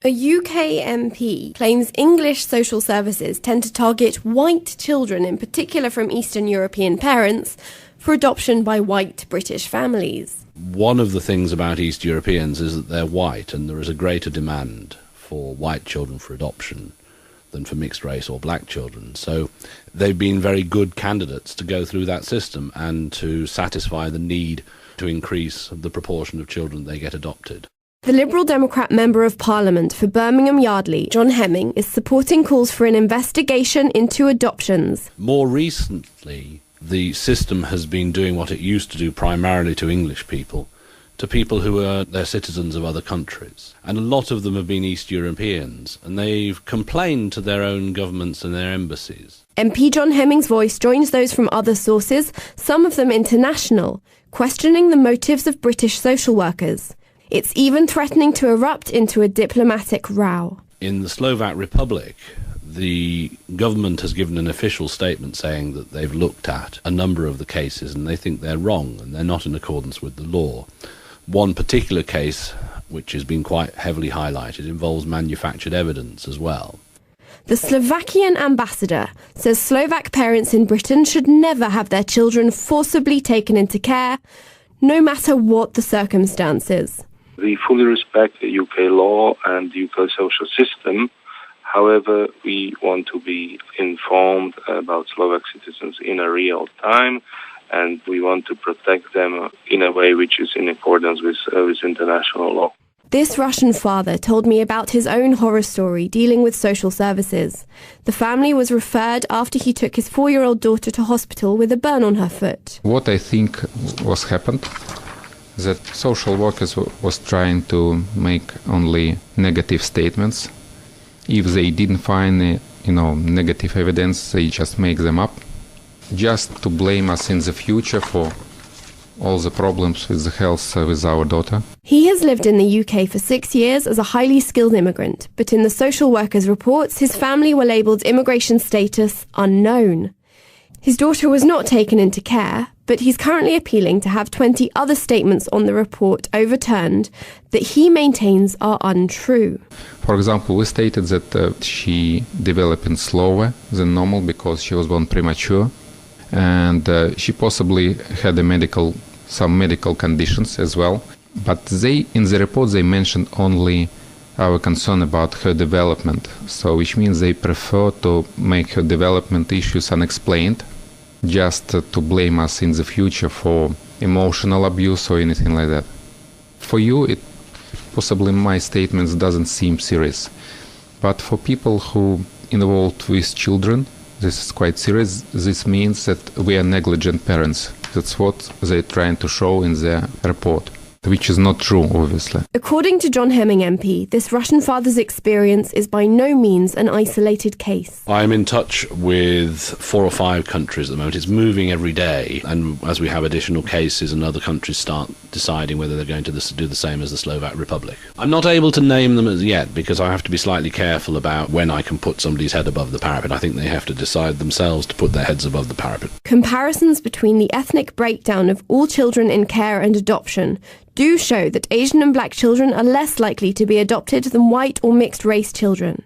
A UK MP claims English social services tend to target white children, in particular from Eastern European parents, for adoption by white British families. One of the things about East Europeans is that they're white, and there is a greater demand for white children for adoption than for mixed race or black children. So they've been very good candidates to go through that system and to satisfy the need to increase the proportion of children they get adopted. The Liberal Democrat Member of Parliament for Birmingham Yardley, John Hemming, is supporting calls for an investigation into adoptions. More recently, the system has been doing what it used to do primarily to English people, to people who are they're citizens of other countries. And a lot of them have been East Europeans, and they've complained to their own governments and their embassies. MP John Hemming's voice joins those from other sources, some of them international, questioning the motives of British social workers. It's even threatening to erupt into a diplomatic row. In the Slovak Republic, the government has given an official statement saying that they've looked at a number of the cases and they think they're wrong and they're not in accordance with the law. One particular case, which has been quite heavily highlighted, involves manufactured evidence as well. The Slovakian ambassador says Slovak parents in Britain should never have their children forcibly taken into care, no matter what the circumstances. We fully respect the UK law and the UK social system. However, we want to be informed about Slovak citizens in a real time, and we want to protect them in a way which is in accordance with international law. This Russian father told me about his own horror story dealing with social services. The family was referred after he took his 4-year-old daughter to hospital with a burn on her foot. What I think was happened, that social workers was trying to make only negative statements. If they didn't find negative evidence, they just make them up, just to blame us in the future for all the problems with the health with our daughter. He has lived in the UK for 6 years as a highly skilled immigrant, but in the social workers' reports, his family were labelled immigration status unknown. His daughter was not taken into care, but he's currently appealing to have 20 other statements on the report overturned that he maintains are untrue. For example, we stated that she developed slower than normal because she was born premature, and she possibly had some medical conditions as well. But in the report they mentioned only our concern about her development, so which means they prefer to make her development issues unexplained, just to blame us in the future for emotional abuse or anything like that. For you, possibly my statements doesn't seem serious, but for people who involved with children, this is quite serious. This means that we are negligent parents. That's what they're trying to show in their report, which is not true, obviously. According to John Hemming MP, this Russian father's experience is by no means an isolated case. I'm in touch with 4 or 5 countries at the moment. It's moving every day, and as we have additional cases and other countries start deciding whether they're going to do the same as the Slovak Republic. I'm not able to name them as yet because I have to be slightly careful about when I can put somebody's head above the parapet. I think they have to decide themselves to put their heads above the parapet. Comparisons between the ethnic breakdown of all children in care and adoption do show that Asian and black children are less likely to be adopted than white or mixed race children.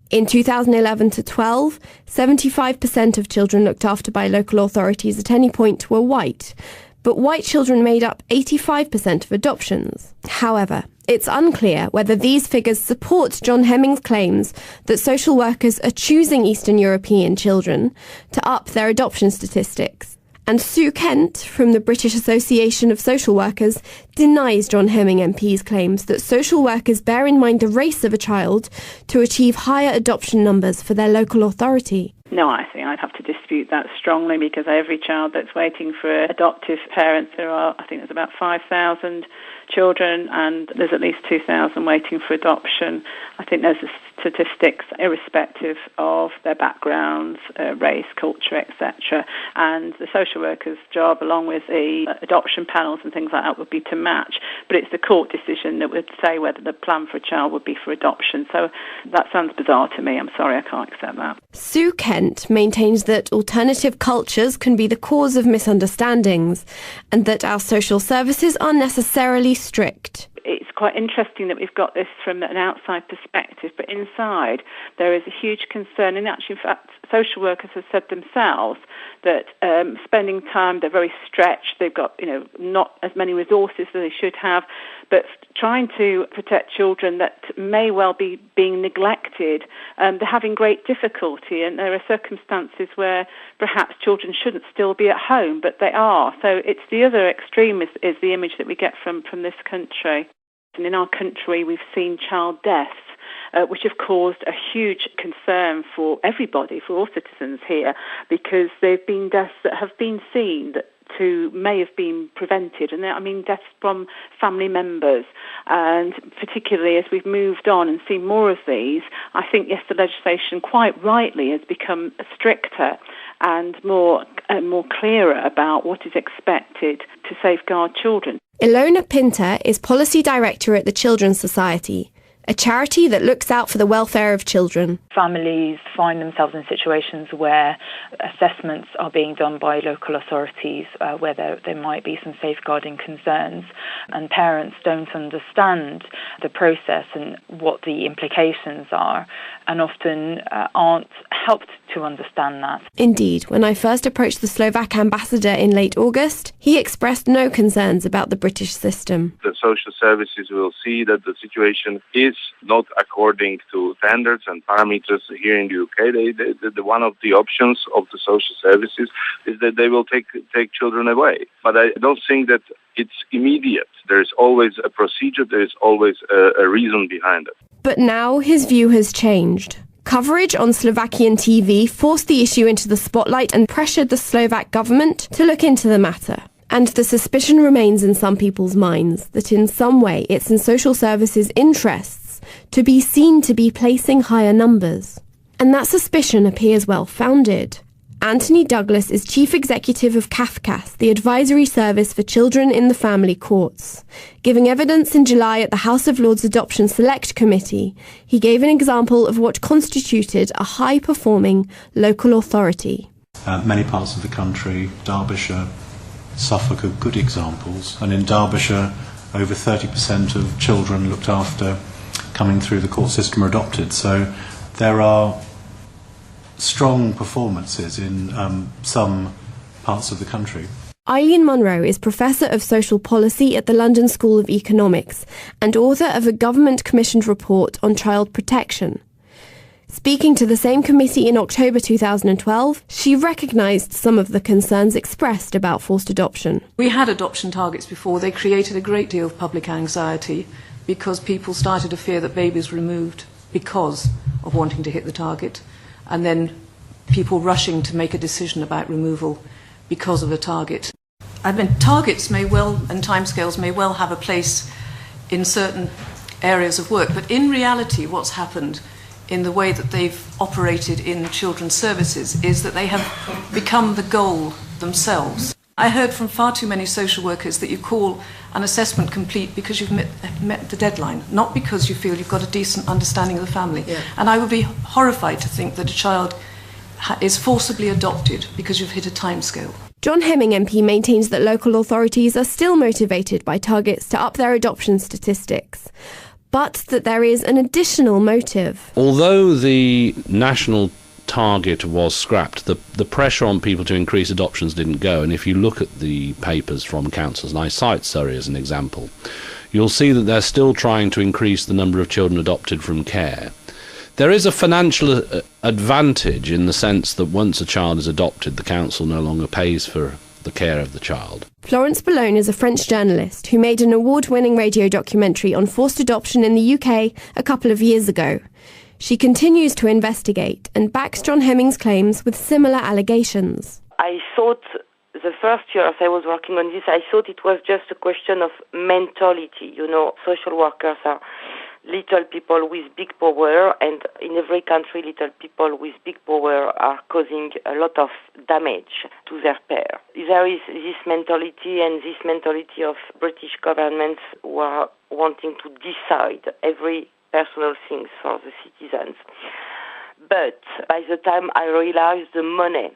In 2011 to 12, 75% of children looked after by local authorities at any point were white, but white children made up 85% of adoptions. However, it's unclear whether these figures support John Hemming's claims that social workers are choosing Eastern European children to up their adoption statistics. And Sue Kent, from the British Association of Social Workers, denies John Hemming MP's claims that social workers bear in mind the race of a child to achieve higher adoption numbers for their local authority. No, I think I'd have to dispute that strongly, because every child that's waiting for adoptive parents, there's about 5,000 children, and there's at least 2,000 waiting for adoption. I think those are statistics irrespective of their backgrounds, race, culture, etc. And the social worker's job, along with the adoption panels and things like that, would be to match. But it's the court decision that would say whether the plan for a child would be for adoption. So that sounds bizarre to me. I'm sorry, I can't accept that. Sue Kent maintains that alternative cultures can be the cause of misunderstandings and that our social services are necessarily strict. it's quite interesting that we've got this from an outside perspective, but inside there is a huge concern. And actually, in fact, social workers have said themselves that spending time, they're very stretched. They've got, not as many resources as they should have, but trying to protect children that may well be being neglected, they're having great difficulty, and there are circumstances where perhaps children shouldn't still be at home, but they are. So it's the other extreme is the image that we get from this country. And in our country, we've seen child deaths, which have caused a huge concern for everybody, for all citizens here, because there have been deaths that have been seen that may have been prevented, and I mean deaths from family members. And particularly as we've moved on and seen more of these, I think, yes, the legislation quite rightly has become stricter and more clearer about what is expected to safeguard children. Ilona Pinter is Policy Director at the Children's Society, a charity that looks out for the welfare of children. Families find themselves in situations where assessments are being done by local authorities where there might be some safeguarding concerns, and parents don't understand the process and what the implications are, and often aren't helped to understand that. Indeed, when I first approached the Slovak ambassador in late August, he expressed no concerns about the British system. The social services will see that the situation is not according to standards and parameters here in the UK. One of the options of the social services is that they will take children away. But I don't think that it's immediate. There's always a procedure, there's always a reason behind it. But now his view has changed. Coverage on Slovakian TV forced the issue into the spotlight and pressured the Slovak government to look into the matter. And the suspicion remains in some people's minds that in some way it's in social services' interests to be seen to be placing higher numbers. And that suspicion appears well-founded. Anthony Douglas is Chief Executive of CAFCAS, the advisory service for children in the family courts. Giving evidence in July at the House of Lords Adoption Select Committee, he gave an example of what constituted a high-performing local authority. Many parts of the country, Derbyshire, Suffolk are good examples, and in Derbyshire over 30% of children looked after coming through the court system are adopted. So there are strong performances in some parts of the country. Eileen Munro is Professor of Social Policy at the London School of Economics and author of a government-commissioned report on child protection. Speaking to the same committee in October 2012, she recognised some of the concerns expressed about forced adoption. We had adoption targets before. They created a great deal of public anxiety because people started to fear that babies were removed because of wanting to hit the target, and then people rushing to make a decision about removal because of a target. I mean, targets may well, and timescales may well have a place in certain areas of work, but in reality what's happened in the way that they've operated in children's services is that they have become the goal themselves. I heard from far too many social workers that you call an assessment complete because you've met the deadline, not because you feel you've got a decent understanding of the family. Yeah. And I would be horrified to think that a child is forcibly adopted because you've hit a timescale. John Hemming MP maintains that local authorities are still motivated by targets to up their adoption statistics, but that there is an additional motive. Although the national target was scrapped, the pressure on people to increase adoptions didn't go. And if you look at the papers from councils, and I cite Surrey as an example, you'll see that they're still trying to increase the number of children adopted from care. There is a financial advantage in the sense that once a child is adopted, the council no longer pays for the care of the child. Florence Bellone is a French journalist who made an award-winning radio documentary on forced adoption in the UK a couple of years ago. She continues to investigate and backs John Hemming's claims with similar allegations. I thought the first year as I was working on this, I thought it was just a question of mentality. You know, social workers are little people with big power, and in every country, little people with big power are causing a lot of damage to their pair. There is this mentality, and this mentality of British governments who are wanting to decide every personal things for the citizens. But by the time I realized the money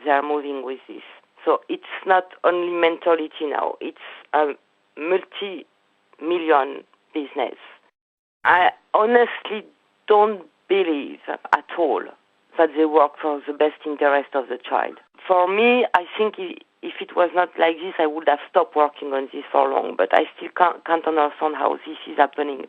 they are moving with this, so it's not only mentality now, it's a multi-million business. I honestly don't believe at all that they work for the best interest of the child. For me, I think if it was not like this, I would have stopped working on this for long, but I still can't understand how this is happening.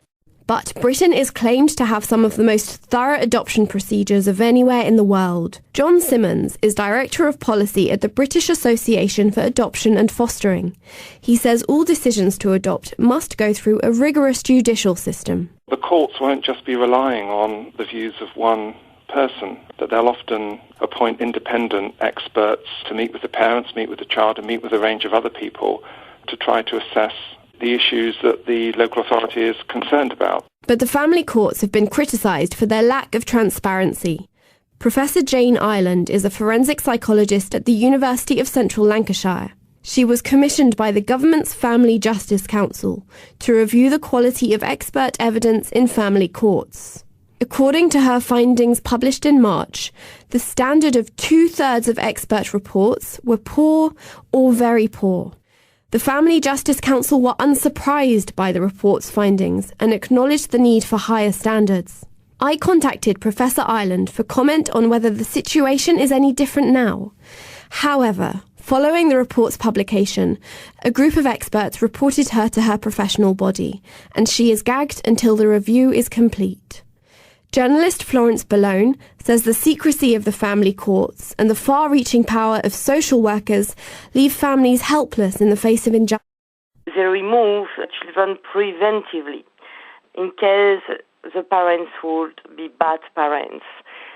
But Britain is claimed to have some of the most thorough adoption procedures of anywhere in the world. John Simmons is Director of Policy at the British Association for Adoption and Fostering. He says all decisions to adopt must go through a rigorous judicial system. The courts won't just be relying on the views of one person, that they'll often appoint independent experts to meet with the parents, meet with the child, and meet with a range of other people to try to assess the issues that the local authority is concerned about. But the family courts have been criticised for their lack of transparency. Professor Jane Ireland is a forensic psychologist at the University of Central Lancashire. She was commissioned by the government's Family Justice Council to review the quality of expert evidence in family courts. According to her findings published in March, the standard of 2/3 of expert reports were poor or very poor. The Family Justice Council were unsurprised by the report's findings and acknowledged the need for higher standards. I contacted Professor Ireland for comment on whether the situation is any different now. However, following the report's publication, a group of experts reported her to her professional body, and she is gagged until the review is complete. Journalist Florence Bellone says the secrecy of the family courts and the far-reaching power of social workers leave families helpless in the face of injustice. They remove children preventively in case the parents would be bad parents.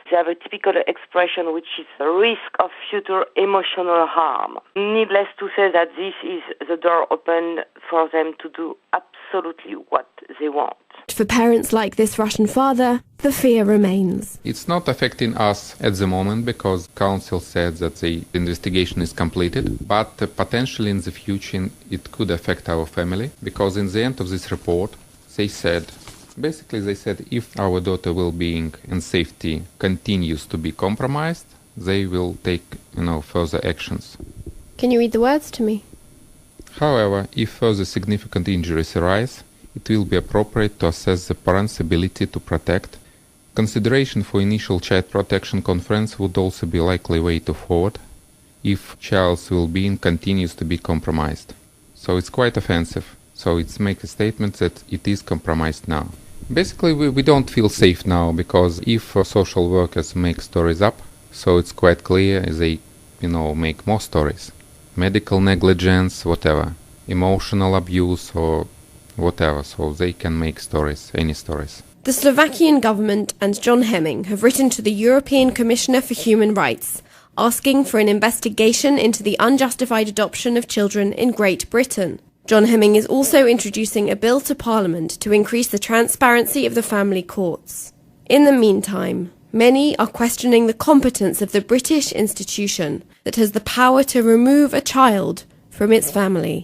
They have a typical expression which is a risk of future emotional harm. Needless to say that this is the door open for them to do absolutely what they want. For parents like this Russian father, the fear remains. It's not affecting us at the moment because Council said that the investigation is completed, but potentially in the future it could affect our family because in the end of this report they said if our daughter well-being and safety continues to be compromised, they will take further actions. Can you read the words to me? However, if further significant injuries arise, it will be appropriate to assess the parent's ability to protect. Consideration for initial child protection conference would also be a likely way to forward if child's well-being continues to be compromised. So it's quite offensive. So it's make a statement that it is compromised now. Basically, we don't feel safe now because if social workers make stories up, so it's quite clear they, make more stories. Medical negligence, whatever, emotional abuse or whatever, so they can make stories, any stories. The Slovakian government and John Hemming have written to the European Commissioner for Human Rights, asking for an investigation into the unjustified adoption of children in Great Britain. John Hemming is also introducing a bill to Parliament to increase the transparency of the family courts. In the meantime, many are questioning the competence of the British institution that has the power to remove a child from its family.